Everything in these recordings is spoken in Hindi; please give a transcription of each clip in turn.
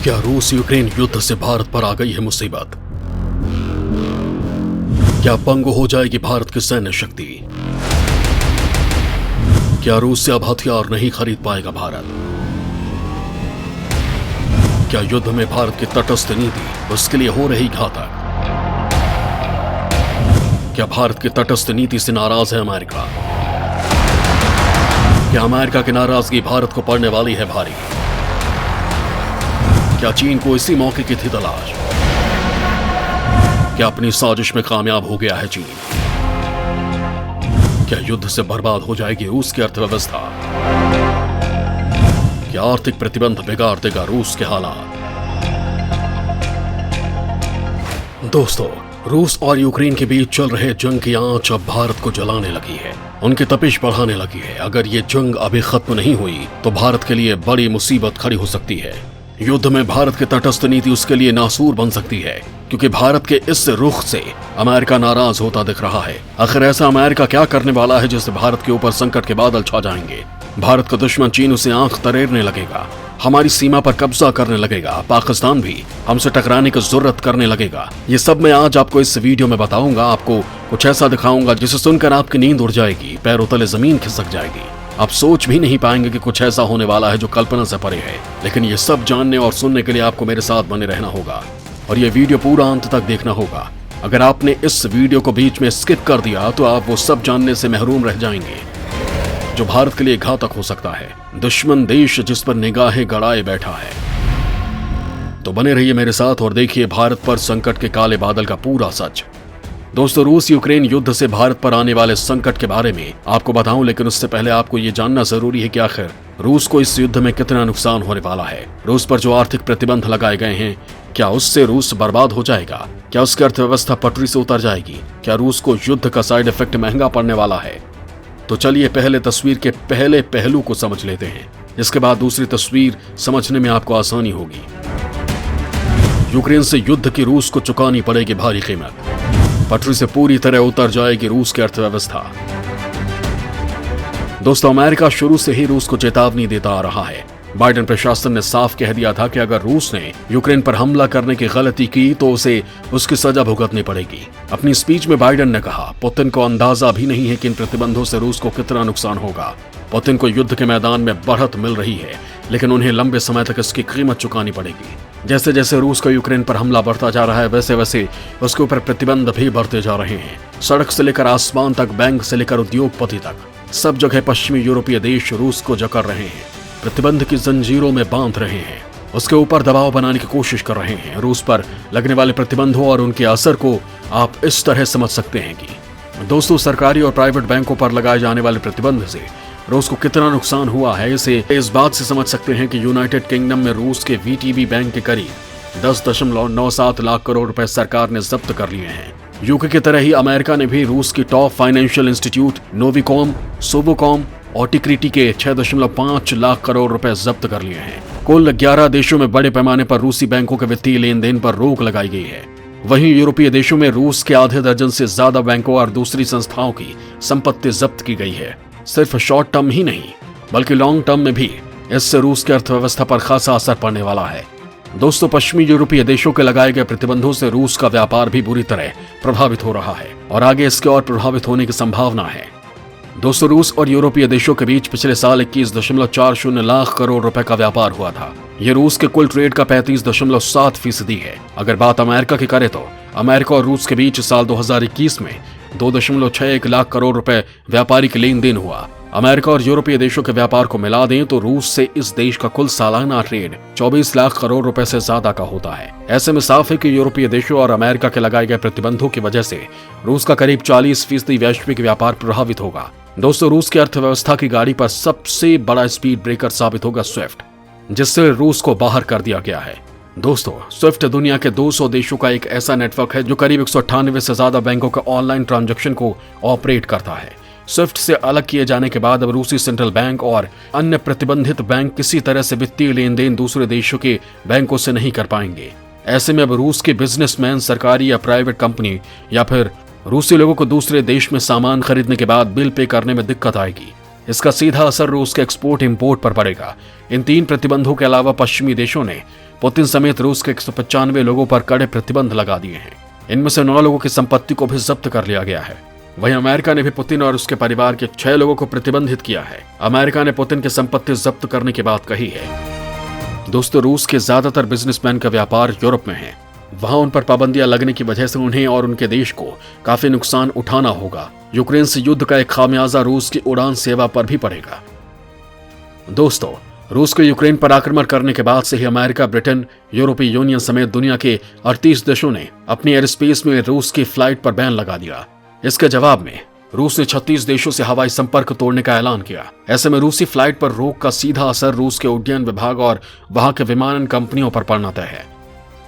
क्या रूस यूक्रेन युद्ध से भारत पर आ गई है मुसीबत? क्या पंगु हो जाएगी भारत की सैन्य शक्ति? क्या रूस से अब हथियार नहीं खरीद पाएगा भारत? क्या युद्ध में भारत की तटस्थ नीति उसके लिए हो रही घातक? क्या भारत की तटस्थ नीति से नाराज है अमेरिका? क्या अमेरिका की नाराजगी भारत को पड़ने वाली है भारी? क्या चीन को इसी मौके की थी तलाश? क्या अपनी साजिश में कामयाब हो गया है चीन? क्या युद्ध से बर्बाद हो जाएगी रूस की अर्थव्यवस्था? क्या आर्थिक प्रतिबंध बिगाड़ देगा रूस के हालात? दोस्तों, रूस और यूक्रेन के बीच चल रहे जंग की आंच अब भारत को जलाने लगी है, उनकी तपिश बढ़ाने लगी है। अगर ये जंग अभी खत्म नहीं हुई तो भारत के लिए बड़ी मुसीबत खड़ी हो सकती है। युद्ध में भारत की तटस्थ नीति उसके लिए नासूर बन सकती है, क्योंकि भारत के इस रुख से अमेरिका नाराज होता दिख रहा है। आखिर ऐसा अमेरिका क्या करने वाला है जिससे भारत के ऊपर संकट के बादल छा जाएंगे? भारत का दुश्मन चीन उसे आंख तरेरने लगेगा, हमारी सीमा पर कब्जा करने लगेगा, पाकिस्तान भी हमसे टकराने की जरूरत करने लगेगा। ये सब मैं आज आपको इस वीडियो में बताऊंगा। आपको कुछ ऐसा दिखाऊंगा जिसे सुनकर आपकी नींद उड़ जाएगी, पैरों तले जमीन खिसक जाएगी। आप सोच भी नहीं पाएंगे कि कुछ ऐसा होने वाला है जो कल्पना से परे है। लेकिन ये सब जानने और सुनने के लिए आपको मेरे साथ बने रहना होगा और ये वीडियो पूरा अंत तक देखना होगा। अगर आपने इस वीडियो को बीच में स्किप कर दिया तो आप वो सब जानने से महरूम रह जाएंगे जो भारत के लिए घातक हो सकता है। दुश्मन देश जिस पर निगाहें गड़ाए बैठा है। तो बने रहिए मेरे साथ और देखिए भारत पर संकट के काले बादल का पूरा सच। दोस्तों, रूस यूक्रेन युद्ध से भारत पर आने वाले संकट के बारे में आपको बताऊं, लेकिन उससे पहले आपको ये जानना जरूरी है कि आखिर रूस को इस युद्ध में कितना नुकसान होने वाला है। रूस पर जो आर्थिक प्रतिबंध लगाए गए हैं, क्या उससे रूस बर्बाद हो जाएगा? क्या उसकी अर्थव्यवस्था पटरी से उतर जाएगी? क्या रूस को युद्ध का साइड इफेक्ट महंगा पड़ने वाला है? तो चलिए पहले तस्वीर के पहले पहलू को समझ लेते हैं, जिसके बाद दूसरी तस्वीर समझने में आपको आसानी होगी। यूक्रेन से युद्ध की रूस को चुकानी पड़ेगी भारी कीमत, पटरी से पूरी तरह उतर जाएगी रूस की अर्थव्यवस्था। दोस्तों, अमेरिका शुरू से ही रूस को चेतावनी देता आ रहा है। बाइडेन प्रशासन ने साफ कह दिया था कि अगर रूस ने यूक्रेन पर हमला करने की गलती की तो उसे उसकी सजा भुगतनी पड़ेगी। अपनी स्पीच में बाइडेन ने कहा, पुतिन को अंदाजा भी नहीं है कि इन प्रतिबंधों से रूस को कितना नुकसान होगा। पुतिन को युद्ध के मैदान में बढ़त मिल रही है, लेकिन उन्हें लंबे समय तक इसकी कीमत चुकानी पड़ेगी। जैसे जैसे रूस का यूक्रेन पर हमला बढ़ता जा रहा है, वैसे वैसे उसके ऊपर प्रतिबंध भी बढ़ते जा रहे हैं। सड़क से लेकर आसमान तक, बैंक से लेकर उद्योगपति तक, सब जगह पश्चिमी यूरोपीय देश रूस को जकड़ रहे हैं, प्रतिबंध की जंजीरों में बांध रहे हैं, उसके ऊपर दबाव बनाने की कोशिश कर रहे हैं। रूस पर लगने वाले प्रतिबंधों और उनके असर को आप इस तरह समझ सकते हैं कि दोस्तों, सरकारी और प्राइवेट बैंकों पर लगाए जाने वाले प्रतिबंध से रूस को कितना नुकसान हुआ है, इसे इस बात से समझ सकते हैं कि यूनाइटेड किंगडम में रूस के वीटीबी बैंक के करीब 10.97 लाख करोड़ रुपए सरकार ने जब्त कर लिए हैं। यूके की तरह ही अमेरिका ने भी रूस की टॉप फाइनेंशियल इंस्टीट्यूट नोविकॉम, सोवोकॉम और टिक्रिटी के 6.5 लाख करोड़ रुपए जब्त कर लिए हैं। कुल 11 देशों में बड़े पैमाने पर रूसी बैंकों के वित्तीय लेन देन पर रोक लगाई गई है। वहीं यूरोपीय देशों में रूस के आधे दर्जन से ज्यादा बैंकों और दूसरी संस्थाओं की संपत्ति जब्त की गई है। सिर्फ शॉर्ट टर्म ही नहीं बल्कि लॉन्ग टर्म में भी इससे रूस की अर्थव्यवस्था पर खासा असर पड़ने वाला है। दोस्तों, पश्चिमी यूरोपीय देशों के लगाए गए प्रतिबंधों से रूस का व्यापार भी बुरी तरह प्रभावित हो रहा है और आगे इसके और प्रभावित होने की संभावना है। दोस्तों, रूस और यूरोपीय देशों के बीच पिछले साल 21.40 लाख करोड़ रुपए का व्यापार हुआ था। यह रूस के कुल ट्रेड का 35.7% है। अगर बात अमेरिका की करें तो अमेरिका और रूस के बीच साल 2021 में 2.61 लाख करोड़ रुपए व्यापारिक लेन देन हुआ। अमेरिका और यूरोपीय देशों के व्यापार को मिला दें तो रूस से इस देश का कुल सालाना ट्रेड 24 लाख करोड़ रुपए से ज्यादा का होता है। ऐसे में साफ है कि यूरोपीय देशों और अमेरिका के लगाए गए प्रतिबंधों की वजह से रूस का करीब 40% वैश्विक व्यापार प्रभावित होगा। दोस्तों, रूस की अर्थव्यवस्था की गाड़ी पर सबसे बड़ा स्पीड ब्रेकर साबित होगा स्विफ्ट, जिससे रूस को बाहर कर दिया गया है। दोस्तों, स्विफ्ट दुनिया के 200 देशों का एक ऐसा नेटवर्क है जो करीब 198 से ज्यादा बैंकों के ऑनलाइन ट्रांजैक्शन को ऑपरेट करता है। स्विफ्ट से अलग किए जाने के बाद अब रूसी सेंट्रल बैंक और अन्य प्रतिबंधित बैंक किसी तरह से वित्तीय लेन देन दूसरे देशों के बैंकों से नहीं कर पाएंगे। ऐसे में अब रूस के बिजनेसमैन, सरकारी या प्राइवेट कंपनी या फिर रूसी लोगों को दूसरे देश में सामान खरीदने के बाद बिल पे करने में दिक्कत आएगी। इसका सीधा असर रूस के एक्सपोर्ट इंपोर्ट पर पड़ेगा। इन 3 प्रतिबंधों के अलावा पश्चिमी देशों ने पुतिन समेत रूस के 195 लोगों पर कड़े प्रतिबंध लगा दिए हैं। इनमें से 9 लोगों की संपत्ति को भी जब्त कर लिया गया है। वहीं अमेरिका ने भी पुतिन और उसके परिवार के 6 लोगों को प्रतिबंधित किया है। अमेरिका ने पुतिन की संपत्ति जब्त करने की बात कही है। दोस्तों, रूस के ज्यादातर बिजनेसमैन का व्यापार यूरोप में है। वहां उन पर पाबंदियां लगने की वजह से उन्हें और उनके देश को काफी नुकसान उठाना होगा। यूक्रेन से युद्ध का एक खामियाजा रूस की उड़ान सेवा पर भी पड़ेगा। दोस्तों, रूस को यूक्रेन पर आक्रमण करने के बाद से ही अमेरिका, ब्रिटेन, यूरोपीय यूनियन समेत दुनिया के 38 देशों ने अपनी एयर स्पेस में रूस की फ्लाइट पर बैन लगा दिया। इसके जवाब में रूस ने 36 देशों से हवाई संपर्क तोड़ने का ऐलान किया। ऐसे में रूसी फ्लाइट पर रोक का सीधा असर रूस के उड्डयन विभाग और वहां के विमानन कंपनियों पर पड़ना तय है।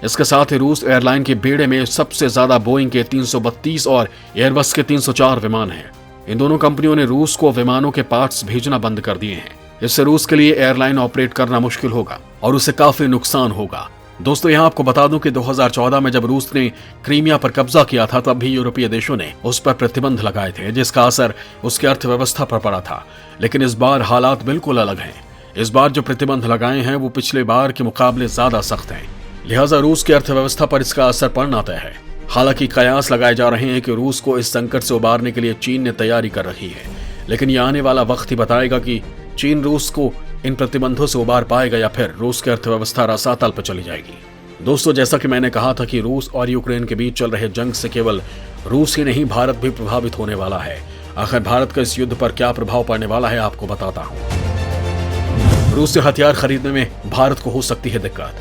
इसके साथ ही रूस एयरलाइन के बेड़े में सबसे ज्यादा बोइंग के 332 और एयरबस के 304 विमान हैं। इन दोनों कंपनियों ने रूस को विमानों के पार्ट्स भेजना बंद कर दिए हैं। इससे रूस के लिए एयरलाइन ऑपरेट करना मुश्किल होगा और उसे काफी नुकसान होगा। दोस्तों, यहां आपको बता दूं कि 2014 में जब रूस ने क्रीमिया पर कब्जा किया था, तब भी यूरोपीय देशों ने उस पर प्रतिबंध लगाए थे, जिसका असर उसकी अर्थव्यवस्था पर पड़ा था। लेकिन इस बार हालात बिल्कुल अलग हैं। इस बार जो प्रतिबंध लगाए हैं वो पिछले बार के मुकाबले ज्यादा सख्त हैं। लिहाजा रूस की अर्थव्यवस्था पर इसका असर पड़ना तय है। हालांकि कयास लगाए जा रहे हैं कि रूस को इस संकट से उबारने के लिए चीन ने तैयारी कर रखी है। लेकिन यह आने वाला वक्त ही बताएगा कि चीन रूस को इन प्रतिबंधों से उबार पाएगा या फिर रूस की अर्थव्यवस्था रसातल पर चली जाएगी। दोस्तों, जैसा कि मैंने कहा था कि रूस और यूक्रेन के बीच चल रहे जंग से केवल रूस ही नहीं, भारत भी प्रभावित होने वाला है। आखिर भारत का इस युद्ध पर क्या प्रभाव पड़ने वाला है, आपको बताता हूं। रूस से हथियार खरीदने में भारत को हो सकती है दिक्कत।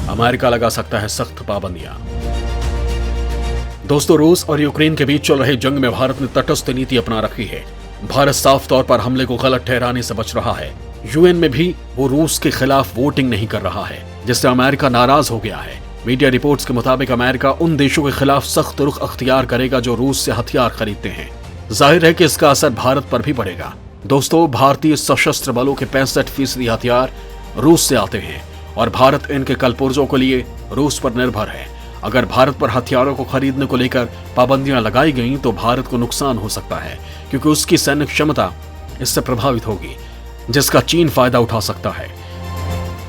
अमेरिका लगा सकता है सख्त पाबंदियां। दोस्तों, रूस और यूक्रेन के बीच चल रहे जंग में भारत ने तटस्थ नीति अपना रखी है। भारत साफ तौर पर हमले को गलत ठहराने से बच रहा है। यूएन में भी वो रूस के खिलाफ वोटिंग नहीं कर रहा है, जिससे अमेरिका नाराज हो गया है। मीडिया रिपोर्ट्स के मुताबिक अमेरिका उन देशों के खिलाफ सख्त रुख अख्तियार करेगा जो रूस से हथियार खरीदते हैं। जाहिर है कि इसका असर भारत पर भी पड़ेगा। दोस्तों, भारतीय सशस्त्र बलों के 65% हथियार रूस से आते हैं और भारत इनके कलपुर्जों के लिए रूस पर निर्भर है। अगर भारत पर हथियारों को खरीदने को लेकर पाबंदियां लगाई गईं तो भारत को नुकसान हो सकता है, क्योंकि उसकी सैन्य क्षमता इससे प्रभावित होगी, जिसका चीन फायदा उठा सकता है।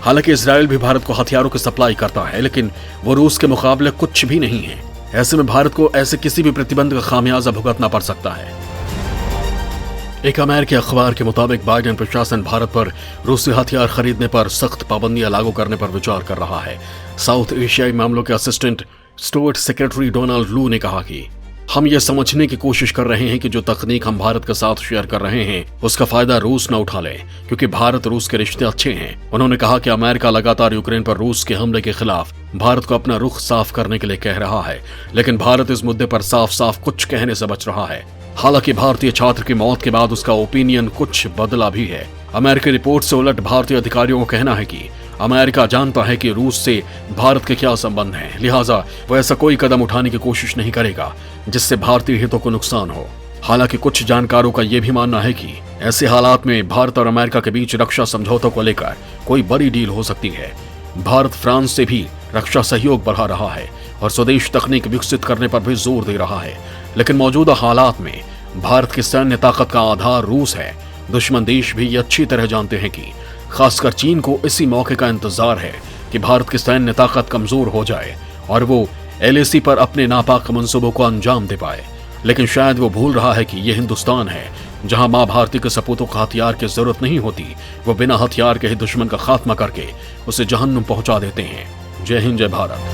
हालांकि इजराइल भी भारत को हथियारों की सप्लाई करता है, लेकिन वो रूस के मुकाबले कुछ भी नहीं है। ऐसे में भारत को ऐसे किसी भी प्रतिबंध का खामियाजा भुगतना पड़ सकता है। एक अमेरिकी अखबार के मुताबिक बाइडेन प्रशासन भारत पर रूसी हथियार खरीदने पर सख्त पाबंदियां लागू करने पर विचार कर रहा है। साउथ एशियाई मामलों के असिस्टेंट स्टेट सेक्रेटरी डोनाल्ड लू ने कहा कि हम ये समझने की कोशिश कर रहे हैं कि जो तकनीक हम भारत के साथ शेयर कर रहे हैं उसका फायदा रूस न उठा ले, क्योंकि भारत रूस के रिश्ते अच्छे हैं। उन्होंने कहा कि अमेरिका लगातार यूक्रेन पर रूस के हमले के खिलाफ भारत को अपना रुख साफ करने के लिए कह रहा है, लेकिन भारत इस मुद्दे पर साफ साफ कुछ कहने से बच रहा है। हालांकि भारतीय छात्र की मौत के बाद उसका ओपिनियन कुछ बदला भी है। अमेरिकी रिपोर्ट से उलट भारतीय अधिकारियों को कहना है कि अमेरिका जानता है कि रूस से भारत के क्या संबंध हैं, लिहाजा वह ऐसा कोई कदम उठाने की कोशिश नहीं करेगा जिससे भारतीय हितों को नुकसान हो। हालांकि कुछ जानकारों का यह भी मानना है कि ऐसे हालात में भारत और अमेरिका के बीच रक्षा समझौतों को लेकर कोई बड़ी डील हो सकती है। भारत फ्रांस से भी रक्षा सहयोग बढ़ा रहा है और स्वदेश तकनीक विकसित करने पर भी जोर दे रहा है। लेकिन मौजूदा हालात में भारत की सैन्य ताकत का आधार रूस है। दुश्मन देश भी ये अच्छी तरह जानते हैं कि खासकर चीन को इसी मौके का इंतजार है कि भारत की सैन्य ताकत कमजोर हो जाए और वो एलएसी पर अपने नापाक मंसूबों को अंजाम दे पाए। लेकिन शायद वो भूल रहा है कि ये हिंदुस्तान है, जहां मां भारती के सपूतों को हथियार की जरूरत नहीं होती। वो बिना हथियार के ही दुश्मन का खात्मा करके उसे जहन्नुम पहुंचा देते हैं। जय हिंद, जय भारत।